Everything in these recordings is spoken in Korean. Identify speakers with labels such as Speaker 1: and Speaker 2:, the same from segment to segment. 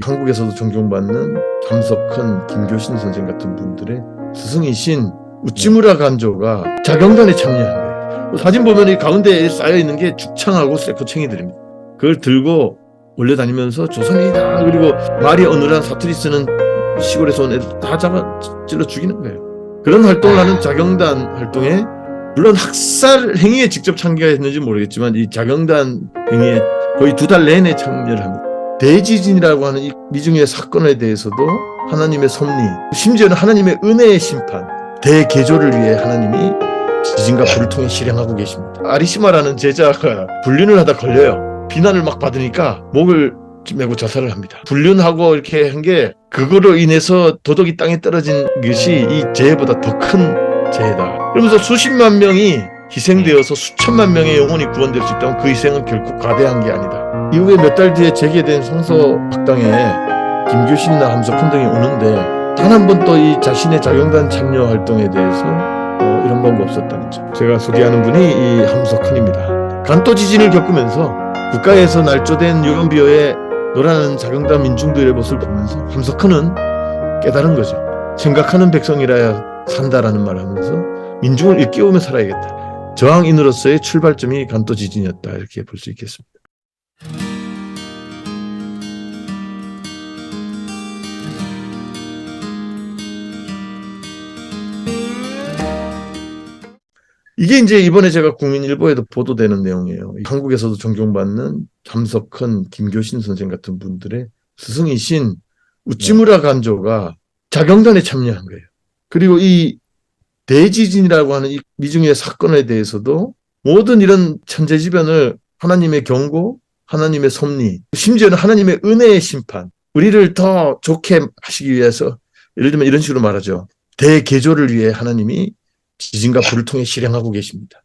Speaker 1: 한국에서도 존경받는 함석헌, 김교신 선생 같은 분들의 스승이신 우찌무라 간조가 자경단에 참여한 거예요. 사진 보면 이 가운데에 쌓여있는 게 죽창하고 세코챙이들입니다. 그걸 들고 올려다니면서 조선이다, 그리고 말이 어눌한 사투리 쓰는 시골에서 온 애들 다 잡아 찔러 죽이는 거예요. 그런 활동을 하는 자경단 활동에, 물론 학살 행위에 직접 참가했는지 모르겠지만 이 자경단 행위에 거의 2달 내내 참여를 합니다. 대지진이라고 하는 이 미중의 사건에 대해서도 하나님의 섭리, 심지어는 하나님의 은혜의 심판, 대개조를 위해 하나님이 지진과 불을 통해 실행하고 계십니다. 아리시마라는 제자가 불륜을 하다 걸려요. 비난을 막 받으니까 목을 메고 자살을 합니다. 불륜하고 이렇게 한 게 그거로 인해서 도덕이 땅에 떨어진 것이 이 재해보다 더 큰 재해다. 그러면서 수십만 명이 희생되어서 수천만 명의 영혼이 구원될 수 있다면 그 희생은 결코 과대한 게 아니다. 이후에 몇 달 뒤에 재개된 성서학당에 김교신이나 함석헌 등이 오는데 단 한 번도 이 자신의 자경단 참여 활동에 대해서 이런 방법 없었다는 점. 제가 소개하는 분이 이 함석헌입니다. 간도 지진을 겪으면서 국가에서 날조된 유언비어에 놀아나는 자경단 민중들의 모습을 보면서 함석헌은 깨달은 거죠. 생각하는 백성이라야 산다라는 말을 하면서 민중을 일깨우며 살아야겠다. 저항인으로서의 출발점이 간도 지진이었다, 이렇게 볼 수 있겠습니다. 이게 이제 이번에 제가 국민일보에도 보도되는 내용이에요. 한국에서도 존경받는 함석헌, 김교신 선생 같은 분들의 스승이신 우찌무라 간조가 자경단에 참여한 거예요. 그리고 이 대지진이라고 하는 이 미중의 사건에 대해서도 모든 이런 천재지변을 하나님의 경고, 하나님의 섭리, 심지어는 하나님의 은혜의 심판, 우리를 더 좋게 하시기 위해서, 예를 들면 이런 식으로 말하죠. 대개조를 위해 하나님이 지진과 불을 통해 실행하고 계십니다.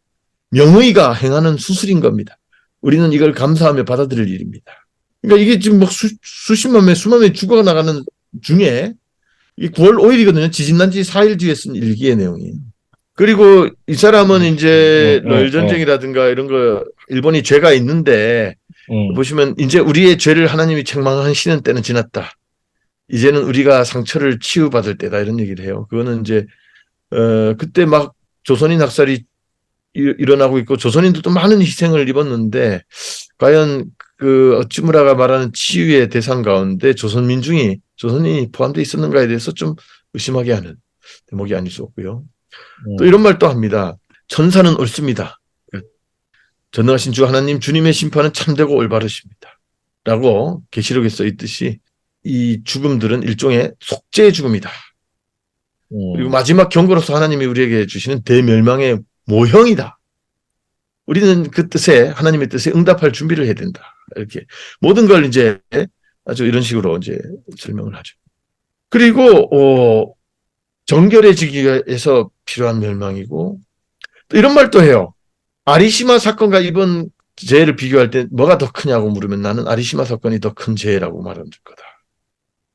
Speaker 1: 명의가 행하는 수술인 겁니다. 우리는 이걸 감사하며 받아들일 일입니다. 그러니까 이게 지금 막 수십만 명, 수만 명이 죽어나가는 중에 이 9월 5일이거든요. 지진 난 지 4일 뒤에 쓴 일기의 내용이에요. 그리고 이 사람은 이제 러일 전쟁이라든가 이런 거 일본이 죄가 있는데 보시면 이제 우리의 죄를 하나님이 책망하시는 때는 지났다. 이제는 우리가 상처를 치유받을 때다, 이런 얘기를 해요. 그거는 이제 그때 막 조선인 학살이 일어나고 있고 조선인들도 많은 희생을 입었는데 과연 그 우찌무라가 말하는 치유의 대상 가운데 조선민중이, 조선인이 포함되어 있었는가에 대해서 좀 의심하게 하는 대목이 아닐 수 없고요. 또 이런 말도 합니다. 천사는 옳습니다. 전능하신 주 하나님, 주님의 심판은 참되고 올바르십니다. 라고 계시록에 써 있듯이 이 죽음들은 일종의 속죄의 죽음이다. 그리고 마지막 경고로서 하나님이 우리에게 주시는 대멸망의 모형이다. 우리는 그 뜻에, 하나님의 뜻에 응답할 준비를 해야 된다. 이렇게 모든 걸 이제 아주 이런 식으로 이제 설명을 하죠. 그리고 정결해지기 위해서 필요한 멸망이고, 또 이런 말도 해요. 아리시마 사건과 이번 재해를 비교할 때 뭐가 더 크냐고 물으면 나는 아리시마 사건이 더 큰 재해라고 말할 거다.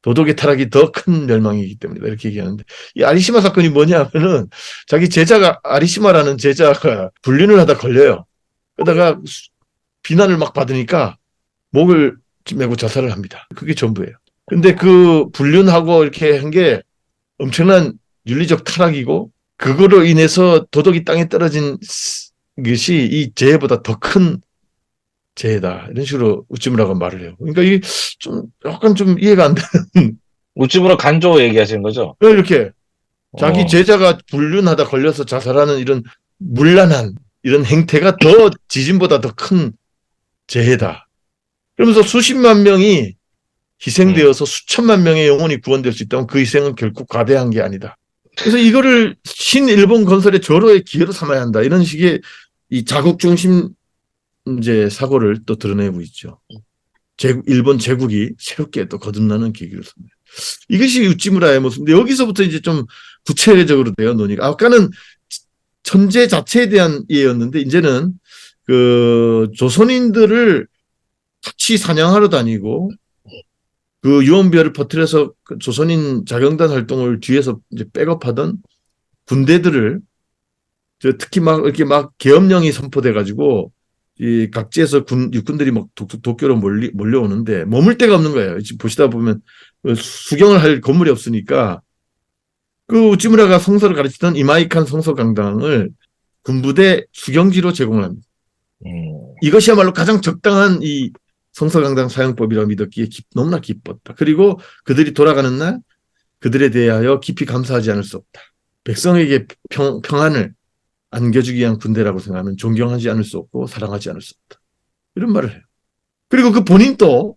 Speaker 1: 도덕의 타락이 더 큰 멸망이기 때문이다, 이렇게 얘기하는데, 이 아리시마 사건이 뭐냐 하면은 자기 제자가, 아리시마라는 제자가 불륜을 하다 걸려요. 그러다가 비난을 막 받으니까 목을 메고 자살을 합니다. 그게 전부예요. 근데 그 불륜하고 이렇게 한 게 엄청난 윤리적 타락이고 그거로 인해서 도덕이 땅에 떨어진 것이 이 재해보다 더 큰 재해다, 이런 식으로 우찌무라가 말을 해요. 그러니까 이게 좀 약간 좀 이해가 안 되는.
Speaker 2: 우찌무라 간조 얘기하시는 거죠?
Speaker 1: 이렇게 자기 제자가 불륜하다 걸려서 자살하는 이런 문란한 이런 행태가 더 지진보다 더 큰 재해다. 그러면서 수십만 명이 희생되어서 수천만 명의 영혼이 구원될 수 있다면 그 희생은 결코 과대한 게 아니다. 그래서 이거를 신일본 건설의 절호의 기회로 삼아야 한다, 이런 식의 이 자국 중심 이제 사고를 또 드러내고 있죠. 일본 제국이 새롭게 또 거듭나는 계기로 섭니다. 이것이 우찌무라의 모습인데 여기서부터 이제 좀 구체적으로 돼요, 논의가. 아까는 천재 자체에 대한 이해였는데 이제는 그 조선인들을 같이 사냥하러 다니고 그 유언비어를 퍼뜨려서 그 조선인 자경단 활동을 뒤에서 이제 백업하던 군대들을 특히 막 이렇게 막 계엄령이 선포돼 가지고 이 각지에서 육군들이 막 도쿄로 몰려오는데 머물 데가 없는 거예요. 지금 보시다 보면 수경을 할 건물이 없으니까 그 우찌무라가 성서를 가르치던 이마이칸 성서 강당을 군부대 수경지로 제공을 합니다. 이것이야말로 가장 적당한 이 성서 강당 사용법이라고 믿었기에 너무나 기뻤다. 그리고 그들이 돌아가는 날 그들에 대하여 깊이 감사하지 않을 수 없다. 백성에게 평안을 안겨주기 위한 군대라고 생각하면 존경하지 않을 수 없고 사랑하지 않을 수 없다. 이런 말을 해요. 그리고 그 본인도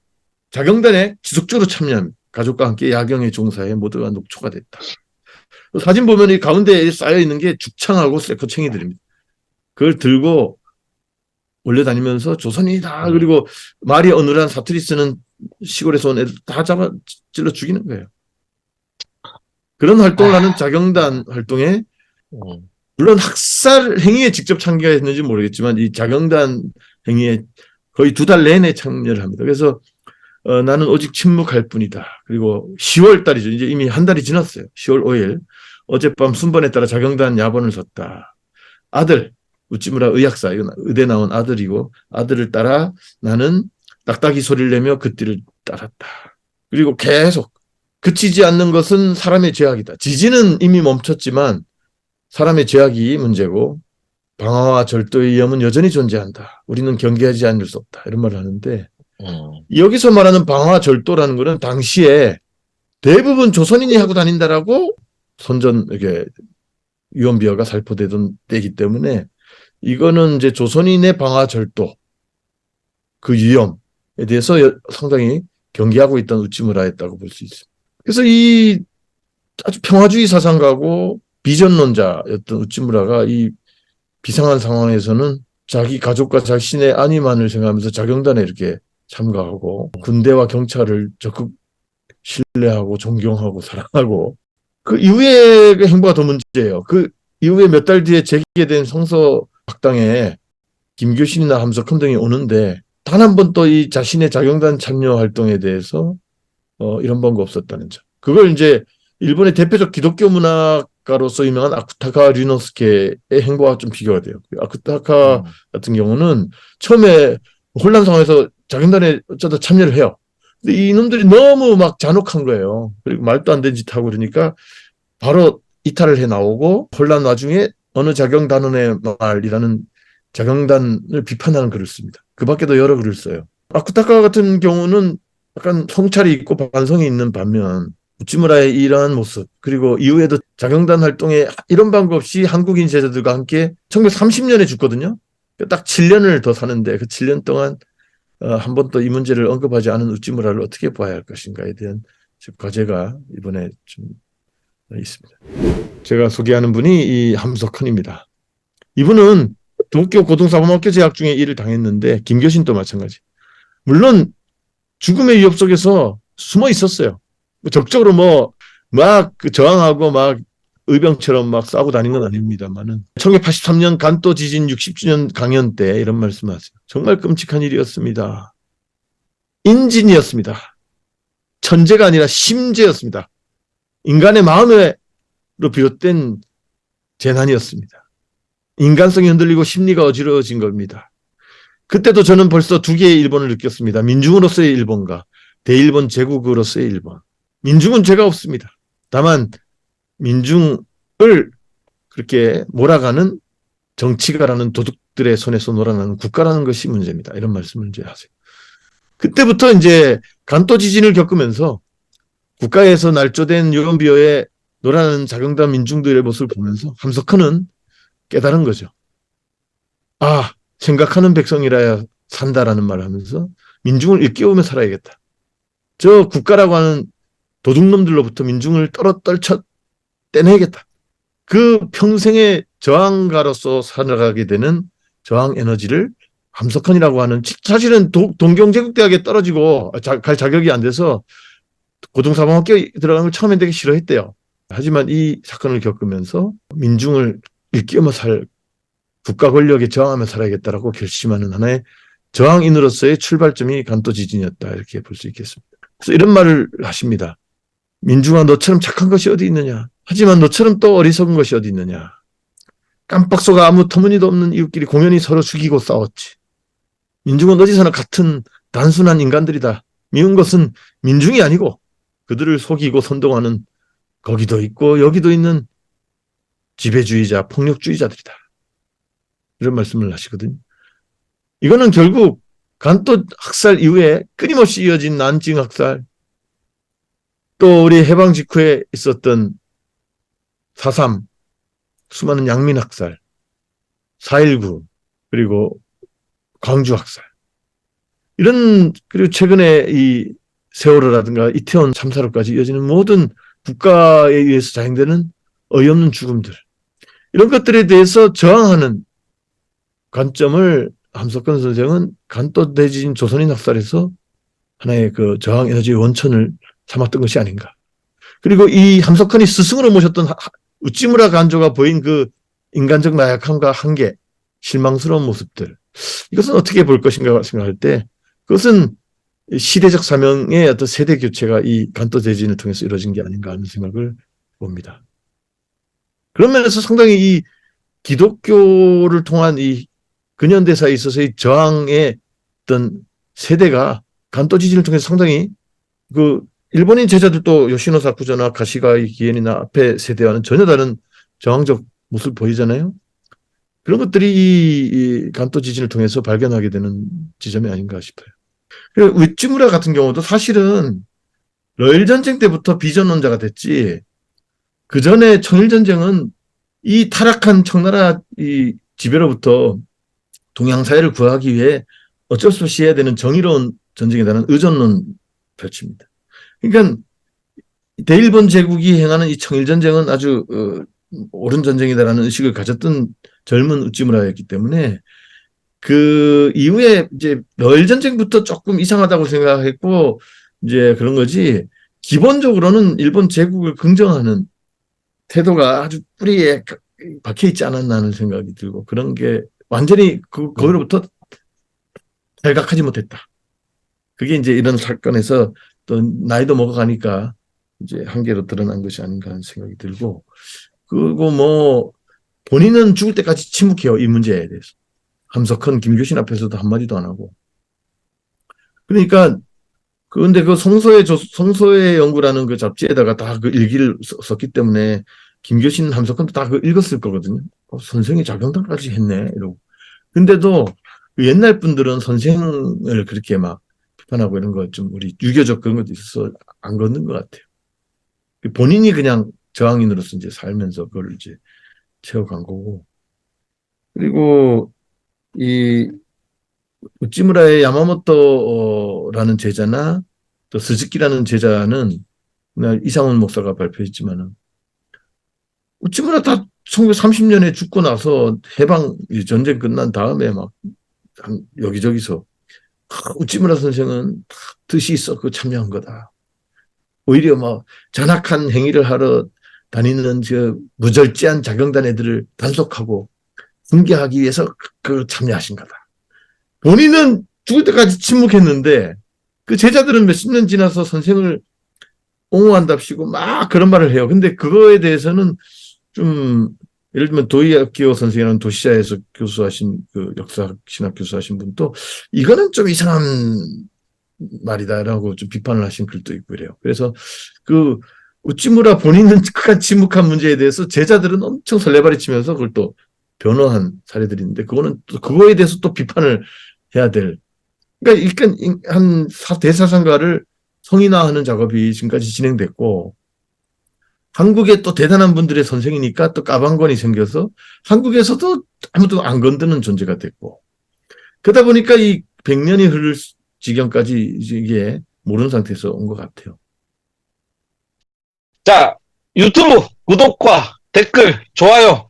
Speaker 1: 자경단에 지속적으로 참여합니다. 가족과 함께 야경에 종사해 모두가 녹초가 됐다. 사진 보면 이 가운데에 쌓여있는 게 죽창하고 쇠코챙이들입니다. 그걸 들고 올려다니면서 조선이다. 그리고 말이 어눌한 사투리 쓰는 시골에서 온 애들 다 잡아 찔러 죽이는 거예요. 그런 활동을 하는 자경단 활동에 물론 학살 행위에 직접 참가했는지 모르겠지만 이 자경단 행위에 거의 2달 내내 참여를 합니다. 그래서 나는 오직 침묵할 뿐이다. 그리고 10월 달이죠. 이제 이미 한 달이 지났어요. 10월 5일 어젯밤 순번에 따라 자경단 야본을 섰다. 아들 우찌무라 의학사, 이건 의대 나온 아들이고 아들을 따라 나는 딱딱이 소리를 내며 그 띠를 따랐다. 그리고 계속 그치지 않는 것은 사람의 죄악이다. 지진은 이미 멈췄지만 사람의 죄악이 문제고 방화와 절도의 위험은 여전히 존재한다. 우리는 경계하지 않을 수 없다. 이런 말을 하는데 여기서 말하는 방화 절도라는 것은 당시에 대부분 조선인이 하고 다닌다라고 선전 이게 유언비어가 살포되던 때이기 때문에 이거는 이제 조선인의 방화 절도 그 위험에 대해서 상당히 경계하고 있던 우찌무라였다고 볼 수 있습니다. 그래서 이 아주 평화주의 사상가고 비전론자였던 우찌무라가 이 비상한 상황에서는 자기 가족과 자신의 안위만을 생각하면서 자경단에 이렇게 참가하고 군대와 경찰을 적극 신뢰하고 존경하고 사랑하고 그 이후의 그 행보가 더 문제예요. 그 이후에 몇 달 뒤에 재개된 성서 학당에 김교신이나 함석헌 등이 오는데 단 한 번 또 이 자신의 자경단 참여 활동에 대해서 이런 번거 없었다는 점. 그걸 이제 일본의 대표적 기독교 문학가로서 유명한 아쿠타카 류노스케의 행보와 좀 비교가 돼요. 아쿠타카 같은 경우는 처음에 혼란 상황에서 자경단에 어쩌다 참여를 해요. 근데 이놈들이 너무 막 잔혹한 거예요. 그리고 말도 안 되는 짓 하고 그러니까 바로 이탈을 해 나오고 혼란 와중에 어느 자경단원의 말이라는 자경단을 비판하는 글을 씁니다. 그 밖에도 여러 글을 써요. 아쿠타카 같은 경우는 약간 성찰이 있고 반성이 있는 반면 우찌무라의 이러한 모습 그리고 이후에도 자경단 활동에 이런 방법 없이 한국인 제자들과 함께 1930년에 죽거든요. 딱 7년을 더 사는데 그 7년 동안 한 번도 이 문제를 언급하지 않은 우찌무라를 어떻게 봐야 할 것인가에 대한 과제가 이번에 좀 있습니다. 제가 소개하는 분이 이 함석헌입니다. 이분은 도쿄 고등사범학교 재학 중에 일을 당했는데 김교신도 마찬가지. 물론 죽음의 위협 속에서 숨어 있었어요. 적극적으로 막 저항하고 막 의병처럼 막 싸우고 다닌 건 아닙니다만은 1983년 간또 지진 60주년 강연 때 이런 말씀하세요. 정말 끔찍한 일이었습니다. 인진이었습니다. 천재가 아니라 심재였습니다. 인간의 마음으로 비롯된 재난이었습니다. 인간성이 흔들리고 심리가 어지러워진 겁니다. 그때도 저는 벌써 2개의 일본을 느꼈습니다. 민중으로서의 일본과 대일본 제국으로서의 일본. 민중은 죄가 없습니다. 다만 민중을 그렇게 몰아가는 정치가라는 도둑들의 손에서 놀아나는 국가라는 것이 문제입니다. 이런 말씀을 이제 하세요. 그때부터 이제 간또 지진을 겪으면서 국가에서 날조된 유언비어에 놀아나는 자경단 민중들의 모습을 보면서 함석헌은 깨달은 거죠. 아, 생각하는 백성이라야 산다라는 말을 하면서 민중을 일깨우며 살아야겠다. 저 국가라고 하는 도둑놈들로부터 민중을 떨쳐 떼내야겠다. 그 평생의 저항가로서 살아가게 되는 저항 에너지를 함석헌이라고 하는 사실은 동경제국대학에 떨어지고 갈 자격이 안 돼서 고등사범학교에 들어가는 걸 처음에 되게 싫어했대요. 하지만 이 사건을 겪으면서 민중을 일깨우며 국가 권력에 저항하며 살아야겠다라고 결심하는 하나의 저항인으로서의 출발점이 간또 지진이었다. 이렇게 볼 수 있겠습니다. 그래서 이런 말을 하십니다. 민중아, 너처럼 착한 것이 어디 있느냐. 하지만 너처럼 또 어리석은 것이 어디 있느냐. 깜빡 속아 아무 터무니도 없는 이웃끼리 공연히 서로 죽이고 싸웠지. 민중은 어디서나 같은 단순한 인간들이다. 미운 것은 민중이 아니고 그들을 속이고 선동하는 거기도 있고 여기도 있는 지배주의자, 폭력주의자들이다. 이런 말씀을 하시거든요. 이거는 결국 간또 학살 이후에 끊임없이 이어진 난징 학살, 또 우리 해방 직후에 있었던 4.3, 수많은 양민 학살, 4.19, 그리고 광주 학살. 그리고 최근에 이 세월호라든가 이태원 참사로까지 이어지는 모든 국가에 의해서 자행되는 어이없는 죽음들. 이런 것들에 대해서 저항하는 관점을 함석헌 선생은 간또 대지진 조선인 학살에서 하나의 그 저항 에너지의 원천을 삼았던 것이 아닌가. 그리고 이 함석헌이 스승으로 모셨던 우찌무라 간조가 보인 그 인간적 나약함과 한계, 실망스러운 모습들. 이것은 어떻게 볼 것인가 생각할 때 그것은 시대적 사명의 어떤 세대 교체가 이 간또 대지진을 통해서 이루어진 게 아닌가 하는 생각을 봅니다. 그런 면에서 상당히 이 기독교를 통한 이 근현대사에 있어서의 저항의 어떤 세대가 간또 지진을 통해서 상당히 그 일본인 제자들도 요시노 사쿠자나 가시가이 기엔이나 앞에 세대와는 전혀 다른 저항적 모습을 보이잖아요. 그런 것들이 이 간또 지진을 통해서 발견하게 되는 지점이 아닌가 싶어요. 그리고 우찌무라 같은 경우도 사실은 러일 전쟁 때부터 비전론자가 됐지. 그 전에 청일전쟁은 이 타락한 청나라 이 지배로부터 동양 사회를 구하기 위해 어쩔 수 없이 해야 되는 정의로운 전쟁이라는 의존론 펼칩니다. 그러니까 대일본 제국이 행하는 이 청일전쟁은 아주 옳은 전쟁이다라는 의식을 가졌던 젊은 우찌무라였기 때문에 그 이후에 이제 러일 전쟁부터 조금 이상하다고 생각했고 이제 그런 거지. 기본적으로는 일본 제국을 긍정하는 태도가 아주 뿌리에 박혀 있지 않았나 하는 생각이 들고 그런 게 완전히 거기로부터 탈각하지 못했다. 그게 이제 이런 사건에서 또 나이도 먹어가니까 이제 한계로 드러난 것이 아닌가 하는 생각이 들고 그리고 뭐 본인은 죽을 때까지 침묵해요. 이 문제에 대해서. 함석헌, 김교신 앞에서도 한마디도 안 하고. 그러니까 그런데 그 성서의 연구라는 그 잡지에다가 다 그 일기를 썼기 때문에 김교신, 함석헌도 다 그 읽었을 거거든요. 선생이 자경단까지 했네 이러고. 근데도 그 옛날 분들은 선생을 그렇게 막 비판하고 이런 거 좀 우리 유교적 그런 것도 있어서 안 걷는 것 같아요. 본인이 그냥 저항인으로서 이제 살면서 그걸 이제 채워간 거고. 그리고 이 우찌무라의 야마모토라는 제자나 또 스즈키라는 제자는 이상훈 목사가 발표했지만은 우찌무라 다 1930년에 죽고 나서 해방 전쟁 끝난 다음에 막 여기저기서 우찌무라 선생은 뜻이 있어 그 참여한 거다. 오히려 뭐 전악한 행위를 하러 다니는 저 무절제한 자경단 애들을 단속하고 훈계하기 위해서 그 참여하신 거다. 본인은 죽을 때까지 침묵했는데 그 제자들은 몇십 년 지나서 선생을 옹호한답시고 막 그런 말을 해요. 근데 그거에 대해서는 좀 예를 들면 도이아키오 선생이라는 도시자에서 교수하신 그 역사 신학 교수하신 분도 이거는 좀 이상한 말이다라고 좀 비판을 하신 글도 있고 그래요. 그래서 그 우찌무라 본인은 극한 침묵한 문제에 대해서 제자들은 엄청 설레발이 치면서 그걸 또 변호한 사례들이 있는데 그거는 또 그거에 대해서 또 비판을 해야 될. 그러니까 한 대사상가를 성인화하는 작업이 지금까지 진행됐고 한국에 또 대단한 분들의 선생이니까 또 까방권이 생겨서 한국에서도 아무도 안 건드는 존재가 됐고 그러다 보니까 이 100년이 흐를 지경까지 이게 모르는 상태에서 온 것 같아요.
Speaker 2: 자, 유튜브 구독과 댓글, 좋아요,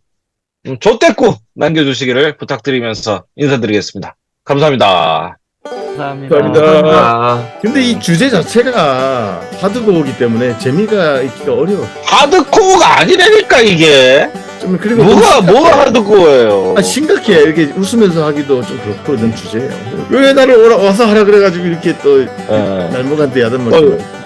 Speaker 2: 조댓구 남겨주시기를 부탁드리면서 인사드리겠습니다. 감사합니다.
Speaker 1: 감사합니다. 근데 이 주제 자체가 하드코어이기 때문에 재미가 있기가 어려워.
Speaker 2: 하드코어가 아니라니까 이게.
Speaker 1: 좀 그리고
Speaker 2: 뭐가 하드코어예요?
Speaker 1: 심각해. 이렇게 웃으면서 하기도 좀 그렇고 이런 주제예요. 왜 나를 와서 하라 그래가지고 이렇게 또 날먹한테 야단 맞고.